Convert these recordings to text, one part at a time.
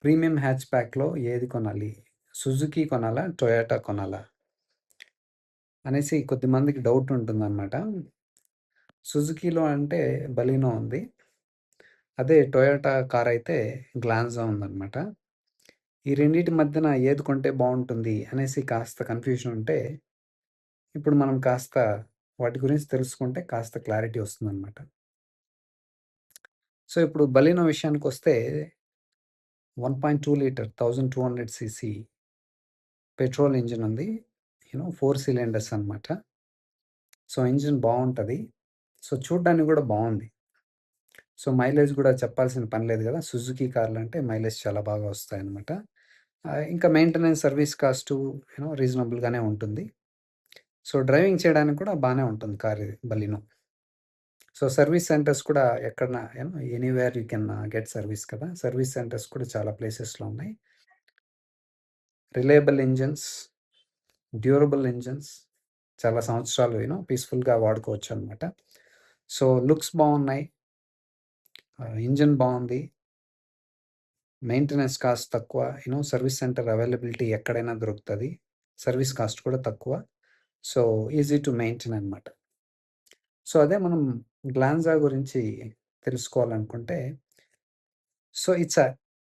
Premium hatch బ్యాక్‌లో ఏది కొనాలి? సుజుకి కొనాలా? టొయోటా కొనాలా? అనేసి కొద్దిమందికి డౌట్ ఉంటుందనమాట. సుజుకిలో అంటే బలినో ఉంది. అదే టొయోటా కారైతే గ్లాన్జా ఉందనమాట. ఈ రెండిటి మధ్యన ఏది కొంటే బావుంటుంది అనేసి కాస్త కన్‌ఫ్యూజన్ ఉంటే, ఇప్పుడు మనం కాస్త వాటి గురించి తెలుసుకుంటే కాస్త క్లారిటీ వస్తుందనమాట. సో, ఇప్పుడు బలినో విషయానికొస్తే 1.2 లీటర్ 1200 సీసీ పెట్రోల్ ఇంజిన్ ఉంది. 4 సిలిండర్స్ అనమాట. సో, ఇంజిన్ బావుంటది. సో, చూడ్డానికి గూడా బావుంది. సో, మైలేజ్ గూడా చెప్పాల్సిన పని లేదు గదా! సుజుకి కార్లంటే మైలేజ్ చాలా బాగా వస్తాయన్నమాట. ఇంకా మెయింటెనెన్స్, సర్వీస్ కాస్టు రీజనబుల్‌గానే ఉంటుంది. సో, డ్రైవింగ్ చేయడానికి కూడా బానే ఉంటుంది కార్ ఇది బలినో. సో, సర్వీస్ సెంటర్స్ కూడా ఎక్కడన anywhere you can get service కదా! సర్వీస్ సెంటర్స్ కూడా చాలా ప్లేసెస్‌లో ఉన్నాయి. రిలయబుల్ ఇంజిన్స్, డ్యూరబుల్ ఇంజిన్స్ చాలా సంవత్సరాలు పీస్‌ఫుల్‌గా వాడుకోవచ్చనమాట. సో, లుక్స్ బావున్నాయి. ఇంజిన్ బావుంది. మెయింటెనెన్స్ కాస్ట్ తక్కువ. సర్వీస్ సెంటర్ అవైలబిలిటీ ఎక్కడైనా దొరుకుతది. సర్వీస్ కాస్ట్ కూడా తక్కువ. సో, ఈజీ టు మెయింటైన్ అనమాట. సో, అదే మనం గ్లాన్జా గురించి తెలుసుకోవాలనుకుంటే, so,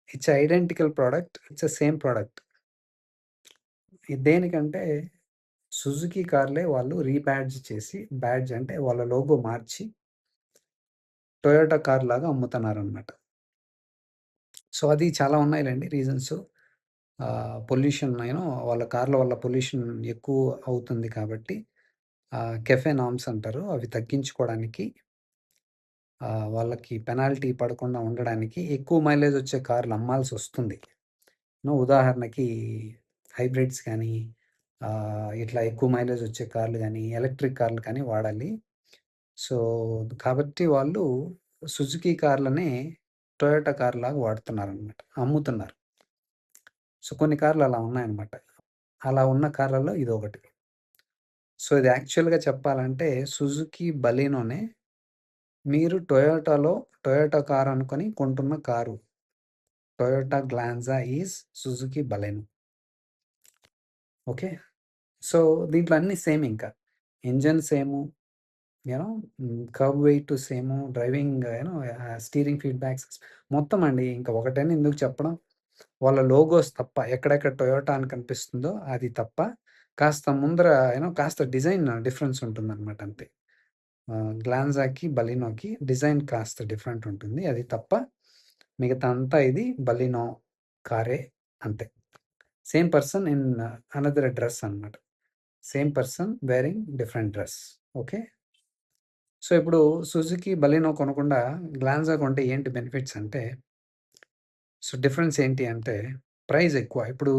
it's identical product. It's same product. ఇది దేనికంటే సుజుకి కార్లే వాళ్ళు రీబ్యాడ్జ్ చేసి, బ్యాడ్జ్ అంటే వాళ్ళ లోగో మార్చి టొయోటా కార్‌లాగా అమ్ముతున్నారనమాట. సో, అది చాలా ఉన్నాయిలెండి రీజన్స్. పొల్యూషన్ వాళ్ళ కార్ల వల్ల పొల్యూషన్ ఎక్కువ అవుతుంది కాబట్టి కెఫే నార్మ్స్ అంటారు. అవి తగ్గించుకోవడానికి వాళ్ళకి పెనాల్టీ పడకుండా ఉండడానికి ఎక్కువ మైలేజ్ వచ్చే కార్లు అమ్మాల్సొస్తుంది. ఉదాహరణకి హైబ్రిడ్స్ కానీ, ఇట్లా ఎక్కువ మైలేజ్ వచ్చే కార్లు గానీ, ఎలక్ట్రిక్ కార్లు కానీ వాడాలి. సో, కాబట్టి వాళ్ళు సుజుకి కార్లనే టొయోటా కార్‌లాగా వాడుతున్నారనమాట. అమ్ముతున్నారు. సో, కొన్ని కార్లు అలా ఉన్నాయన్నమాట. అలా ఉన్న కార్లలో ఇదొకటి. సో, ఇది యాక్చువల్‌గా చెప్పాలంటే సుజుకి బలినోనే మీరు టొయోటా కార్ అనుకోని కొంటున్న car. Toyota Glanza is Suzuki Baleno. Okay. So, దీంట్లో అన్నీ సేమ్ ఇంకా. Engine same, kerb weight same, driving steering feedbacks మొత్తం అండి. ఇంకా ఒకటని ఎందుకు చెప్పడం. వాళ్ళ లోగోస్ తప్ప ఎక్కడెక్కడ టొయోటా అని కనిపిస్తుందో అది తప్ప కాస్త ముందర కాస్త డిజైన్ డిఫరెన్స్ ఉంటుందనమాట అంతే. గ్లాన్జాకి, బలినోకి డిజైన్ కాస్త డిఫరెంట్ ఉంటుంది. అది తప్ప మిగతా అంతా ఇది బలినో కారే అంతే. Same person in another dress అనమాట. Same person wearing different dress. Okay. So, ఇప్పుడు సుజుకి బలినో కొనకుండా గ్లాన్జా కొంటే ఏంటి బెనిఫిట్స్ అంటే, సో, డిఫరెన్స్ ఏంటి అంటే ప్రైస్ ఎక్కువ. ఇప్పుడు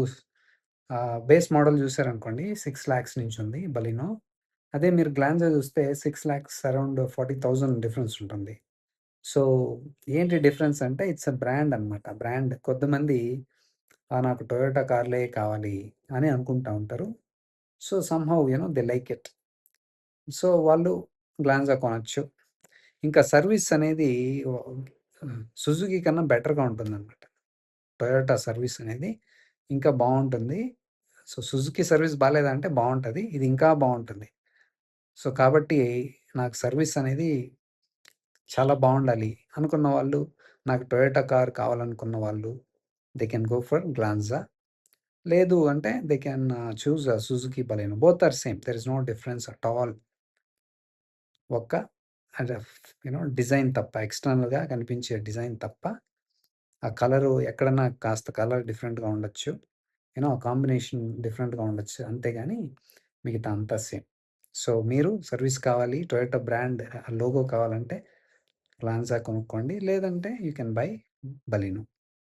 బేస్ మోడల్ చూసారనుకోండి 6,00,000 నుంచి ఉంది బలినో. అదే మీరు గ్లాన్జా చూస్తే 6,00,000 అరౌండ్ 40,000 డిఫరెన్స్ ఉంటుంది. సో, ఏంటి డిఫరెన్స్ అంటే ఇట్స్ ఎ బ్రాండ్ అనమాట. బ్రాండ్ కొంతమంది నాకు టొయోటా కార్లే కావాలి అని అనుకుంటా ఉంటారు. So, somehow they like it. So, వాళ్ళు గ్లాన్జా కొనొచ్చు. ఇంకా సర్వీస్ అనేది సుజుకి కన్నా బెటర్‌గా ఉంటుందనమాట. టొయోటా సర్వీస్ అనేది ఇంకా బావుంటుంది. సో, సుజుకి సర్వీస్ బాలేదా అంటే బావుంటది. ఇది ఇంకా బావుంటుంది. సో, కాబట్టి నాకు సర్వీస్ అనేది చాలా బావుండాలి అనుకున్న వాళ్ళు, నాకు టొయోటా కార్ కావాలనుకున్న వాళ్ళు they can go for Glanza. లేదు అంటే they can choose Suzuki Baleno. Both are same. There is no difference at all. ఒక్క అదే డిజైన్ తప్ప ఎక్స్‌టర్నల్‌గా కనిపించే డిజైన్ తప్ప, ఆ కలరు ఎక్కడన్నా కాస్త కలర్ డిఫరెంట్‌గా ఉండొచ్చు. ఆ కాంబినేషన్ డిఫరెంట్‌గా ఉండొచ్చు. అంతేగాని మిగతా అంతా సేమ్. సో, మీరు సర్వీస్ కావాలి, టొయోటా బ్రాండ్ లోగో కావాలంటే గ్లాన్జా కొనుక్కోండి. లేదంటే యూ కెన్ బై బలినో.